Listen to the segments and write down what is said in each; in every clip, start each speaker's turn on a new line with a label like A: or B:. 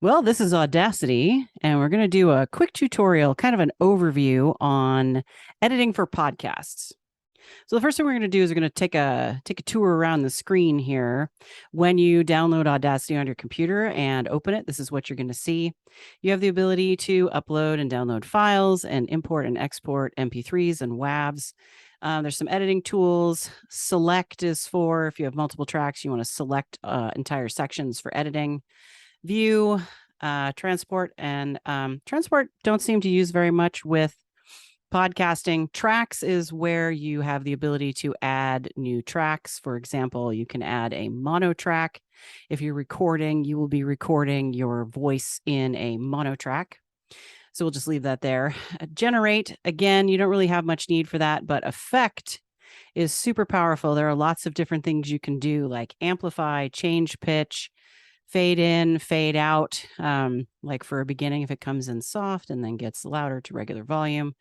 A: Well, this is Audacity, and we're going to do a quick tutorial, kind of an overview on editing for podcasts. So the first thing we're going to do is we're going to take a tour around the screen here. When you download Audacity on your computer and open it, this is what you're going to see. You have the ability to upload and download files and import and export MP3s and WAVs. There's some editing tools. Select is for if you have multiple tracks, you want to select entire sections for editing. View, transport, and transport don't seem to use very much with podcasting. Tracks is where you have the ability to add new tracks. For example, you can add a mono track. If you're recording, you will be recording your voice in a mono track. So we'll just leave that there. Generate, again, you don't really have much need for that, but effect is super powerful. There are lots of different things you can do, like amplify, change pitch, fade in, fade out, like for a beginning, if it comes in soft and then gets louder to regular volume.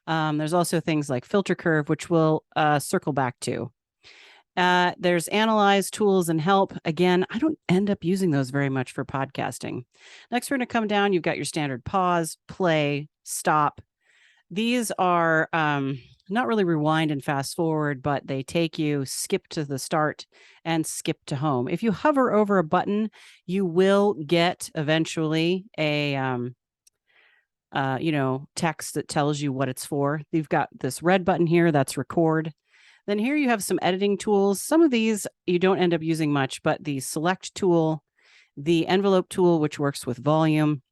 A: There's also things like filter curve, which we'll circle back to. There's analyze, tools, and help. Again, I don't end up using those very much for podcasting. Next, we're going to come down. You've got your standard pause, play, stop. These are not really rewind and fast forward, but they take you skip to the start and skip to home. If you hover over a button, you will get eventually a text that tells you what it's for. You've got this red button here, that's record. Then here you have some editing tools. Some of these you don't end up using much, but the select tool, the envelope tool, which works with volume,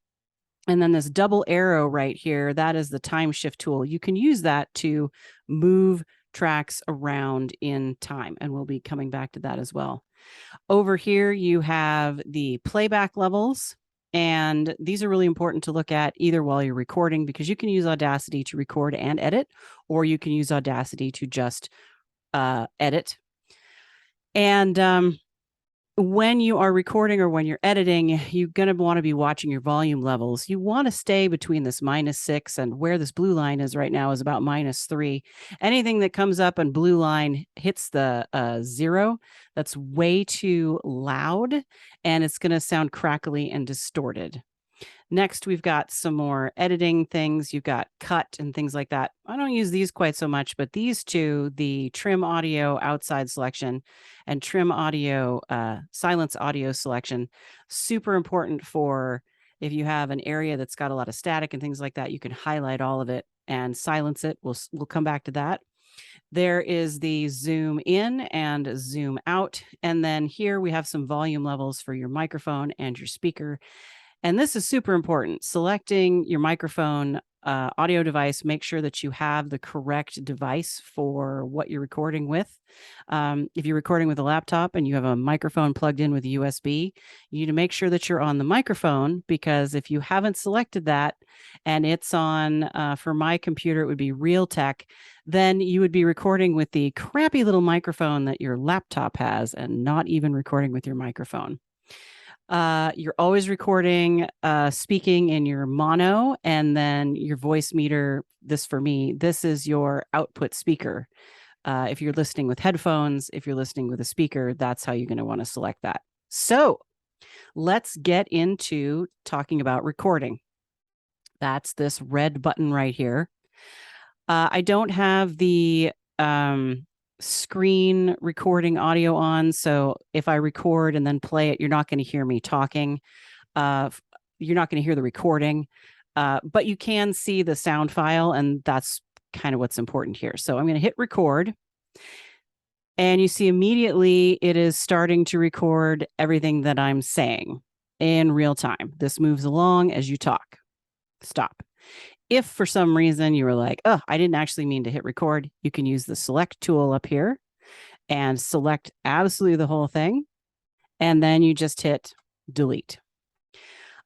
A: and then this double arrow right here, that is the time shift tool. You can use that to move tracks around in time, and we'll be coming back to that as well. Over here, you have the playback levels, and these are really important to look at either while you're recording, because you can use Audacity to record and edit, or you can use Audacity to just edit. And when you are recording or when you're editing, you're going to want to be watching your volume levels. You want to stay between this -6 and where this blue line is right now is about -3. Anything that comes up and blue line hits the 0, that's way too loud, and it's going to sound crackly and distorted. Next, we've got some more editing things. You've got cut and things like that. I don't use these quite so much, but these two, the trim audio outside selection and trim audio, silence audio selection, super important for if you have an area that's got a lot of static and things like that, you can highlight all of it and silence it. We'll come back to that. There is the zoom in and zoom out. And then here we have some volume levels for your microphone and your speaker. And this is super important. Selecting your microphone audio device, make sure that you have the correct device for what you're recording with. If you're recording with a laptop and you have a microphone plugged in with USB, you need to make sure that you're on the microphone, because if you haven't selected that and it's on, for my computer, it would be Realtek, then you would be recording with the crappy little microphone that your laptop has and not even recording with your microphone. You're always recording, speaking in your mono, and then your voice meter. This for me, this is your output speaker. If you're listening with headphones, if you're listening with a speaker, that's how you're going to want to select that. So let's get into talking about recording. That's this red button right here. I don't have the screen recording audio on, so if I record and then play it, you're not going to hear me talking. You're not going to hear the recording, but you can see the sound file, and that's kind of what's important here. So I'm going to hit record, and you see immediately it is starting to record everything that I'm saying in real time. This moves along as you talk. Stop. If for some reason you were like, oh, I didn't actually mean to hit record, you can use the select tool up here and select absolutely the whole thing. And then you just hit delete.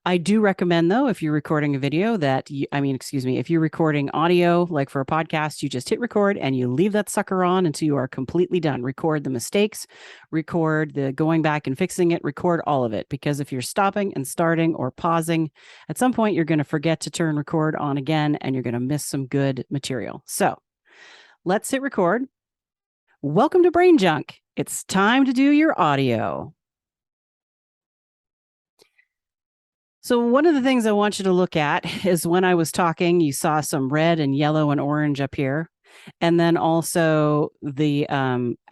A: I do recommend, though, if you're recording a video if you're recording audio, like for a podcast, you just hit record and you leave that sucker on until you are completely done. Record the mistakes, record the going back and fixing it, record all of it. Because if you're stopping and starting or pausing, at some point, you're going to forget to turn record on again, and you're going to miss some good material. So let's hit record. Welcome to Brain Junk. It's time to do your audio. So one of the things I want you to look at is when I was talking, you saw some red and yellow and orange up here. And then also the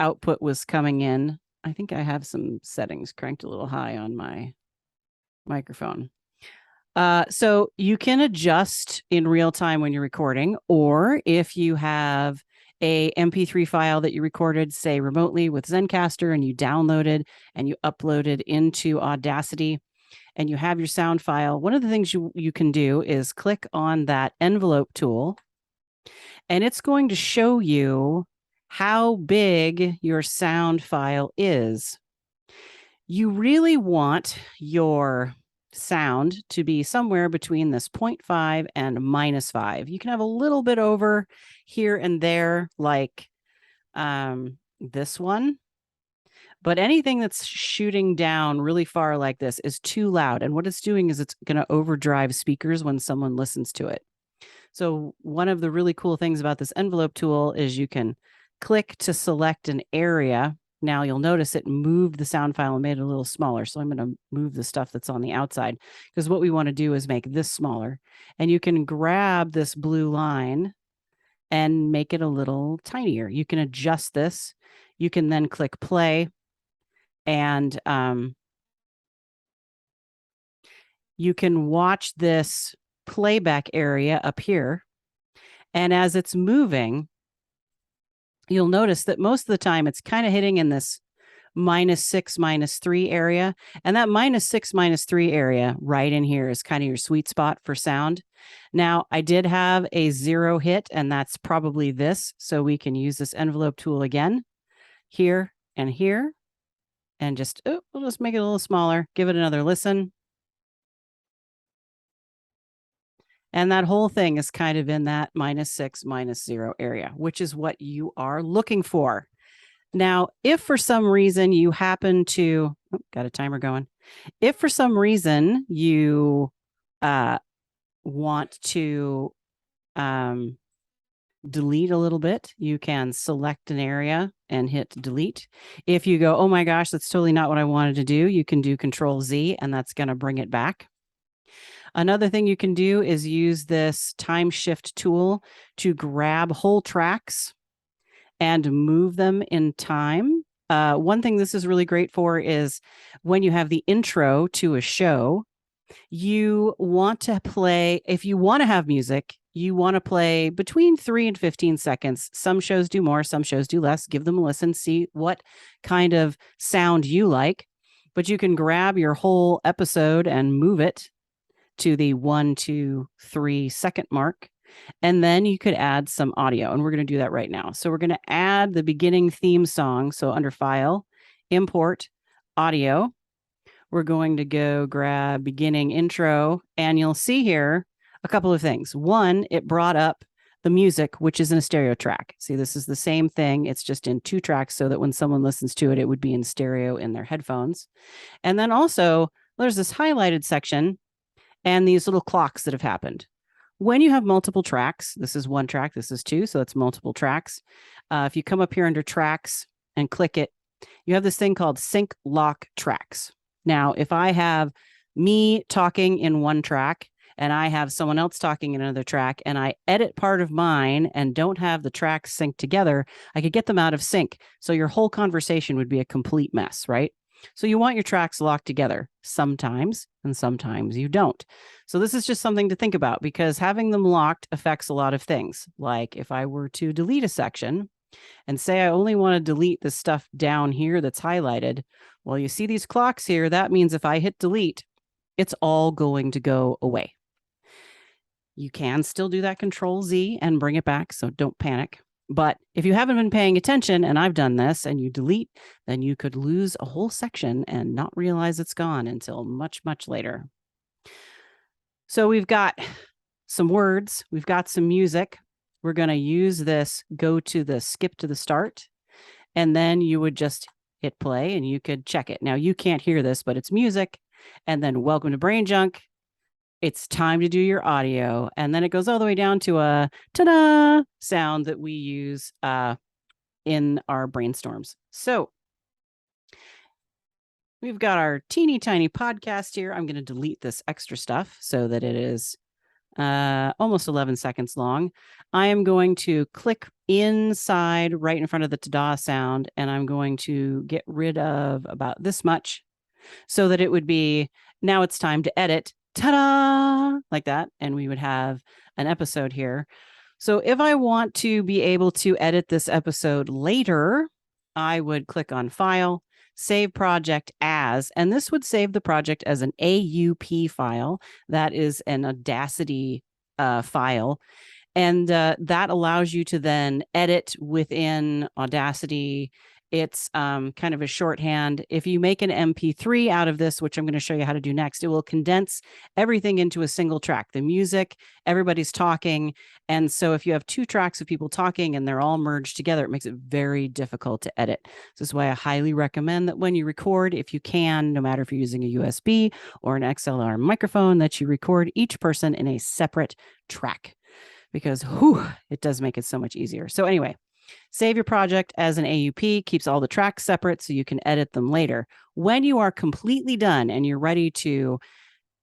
A: output was coming in. I think I have some settings cranked a little high on my microphone. So you can adjust in real time when you're recording, or if you have a MP3 file that you recorded, say remotely with Zencastr, and you downloaded and you uploaded into Audacity, and you have your sound file, one of the things you can do is click on that envelope tool, and it's going to show you how big your sound file is. You really want your sound to be somewhere between this 0.5 and -5. You can have a little bit over here and there, like this one, but anything that's shooting down really far like this is too loud. And what it's doing is it's going to overdrive speakers when someone listens to it. So one of the really cool things about this envelope tool is you can click to select an area. Now you'll notice it moved the sound file and made it a little smaller. So I'm going to move the stuff that's on the outside, because what we want to do is make this smaller. And you can grab this blue line and make it a little tinier. You can adjust this. You can then click play, and you can watch this playback area up here. And as it's moving, you'll notice that most of the time it's kind of hitting in this -6, -3 area. And that -6, -3 area right in here is kind of your sweet spot for sound. Now, I did have a 0 hit, and that's probably this. So we can use this envelope tool again, here and here, and just, we'll just make it a little smaller, give it another listen. And that whole thing is kind of in that -6, -0 area, which is what you are looking for. Now, if for some reason you happen to, got a timer going. If for some reason you want to delete a little bit, you can select an area and hit delete. If you go, oh my gosh, that's totally not what I wanted to do, you can do Control Z, and that's going to bring it back. Another thing you can do is use this time shift tool to grab whole tracks and move them in time. One thing this is really great for is when you have the intro to a show, you want to play, if you want to have music, you want to play between 3 and 15 seconds. Some shows do more, some shows do less. Give them a listen, see what kind of sound you like. But you can grab your whole episode and move it to the 1, 2, 3 second mark. And then you could add some audio, and we're going to do that right now. So we're going to add the beginning theme song. So under File, Import, Audio, we're going to go grab beginning intro, and you'll see here a couple of things. One, it brought up the music, which is in a stereo track. See, this is the same thing. It's just in 2 tracks so that when someone listens to it, it would be in stereo in their headphones. And then also there's this highlighted section and these little clocks that have happened. When you have multiple tracks, this is 1 track, this is 2, so it's multiple tracks. If you come up here under tracks and click it, you have this thing called sync lock tracks. Now, if I have me talking in 1 track and I have someone else talking in another track, and I edit part of mine and don't have the tracks synced together, I could get them out of sync. So your whole conversation would be a complete mess, right? So you want your tracks locked together sometimes, and sometimes you don't. So this is just something to think about, because having them locked affects a lot of things. Like if I were to delete a section and say I only want to delete the stuff down here that's highlighted, well, you see these clocks here. That means if I hit delete, it's all going to go away. You can still do that Control Z and bring it back, so don't panic. But if you haven't been paying attention, and I've done this, and you delete, then you could lose a whole section and not realize it's gone until much, much later. So we've got some words, we've got some music. We're going to use this, go to the skip to the start, and then you would just hit play and you could check it. Now you can't hear this, but it's music. And then welcome to Brain Junk. It's time to do your audio. And then it goes all the way down to a ta-da sound that we use in our brainstorms. So We've got our teeny tiny podcast here. I'm going to delete this extra stuff so that it is almost 11 seconds long. I am going to click inside right in front of the ta-da sound, and I'm going to get rid of about this much so that it would be, now it's time to edit, ta-da, like that. And we would have an episode here. So if I want to be able to edit this episode later, I would click on File, Save Project As, and this would save the project as an AUP file. That is an Audacity file. And that allows you to then edit within Audacity. It's kind of a shorthand. If you make an MP3 out of this, which I'm going to show you how to do next, it will condense everything into a single track. The music, everybody's talking. And so if you have 2 tracks of people talking and they're all merged together, it makes it very difficult to edit. This is why I highly recommend that when you record, if you can, no matter if you're using a USB or an XLR microphone, that you record each person in a separate track, because it does make it so much easier. So anyway, save your project as an AUP, keeps all the tracks separate so you can edit them later. When you are completely done and you're ready to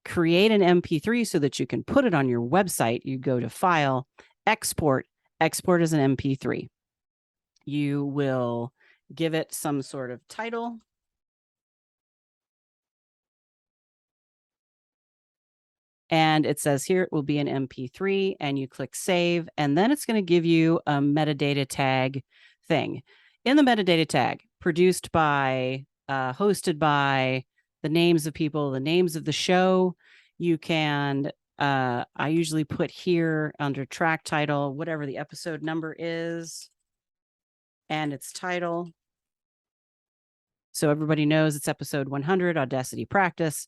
A: create an MP3 so that you can put it on your website, you go to File, Export, Export as an MP3. You will give it some sort of title. And it says here it will be an MP3, and you click save, and then it's going to give you a metadata tag thing. In the metadata tag, produced by, hosted by, the names of people, the names of the show, you can, I usually put here under track title, whatever the episode number is, and its title. So everybody knows it's episode 100, Audacity Practice.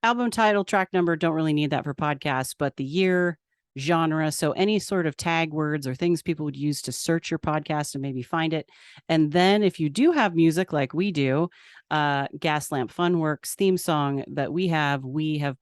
A: Album title, track number, don't really need that for podcasts, but the year, genre, so any sort of tag words or things people would use to search your podcast and maybe find it. And then if you do have music like we do, Gaslamp Funworks theme song that we have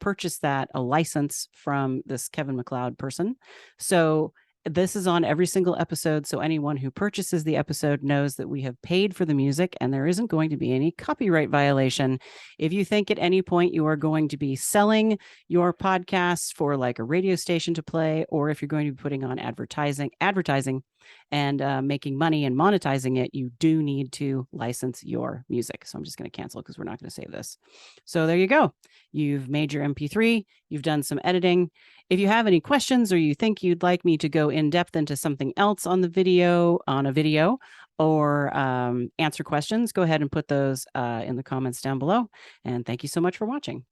A: purchased that, a license from this Kevin MacLeod person. So this is on every single episode, so anyone who purchases the episode knows that we have paid for the music and there isn't going to be any copyright violation. If you think at any point you are going to be selling your podcasts for like a radio station to play, or if you're going to be putting on advertising and making money and monetizing it, you do need to license your music. So I'm just going to cancel because we're not going to save this. So there you go. You've made your MP3, you've done some editing. If you have any questions or you think you'd like me to go in depth into something else on a video, or answer questions, go ahead and put those in the comments down below. And thank you so much for watching.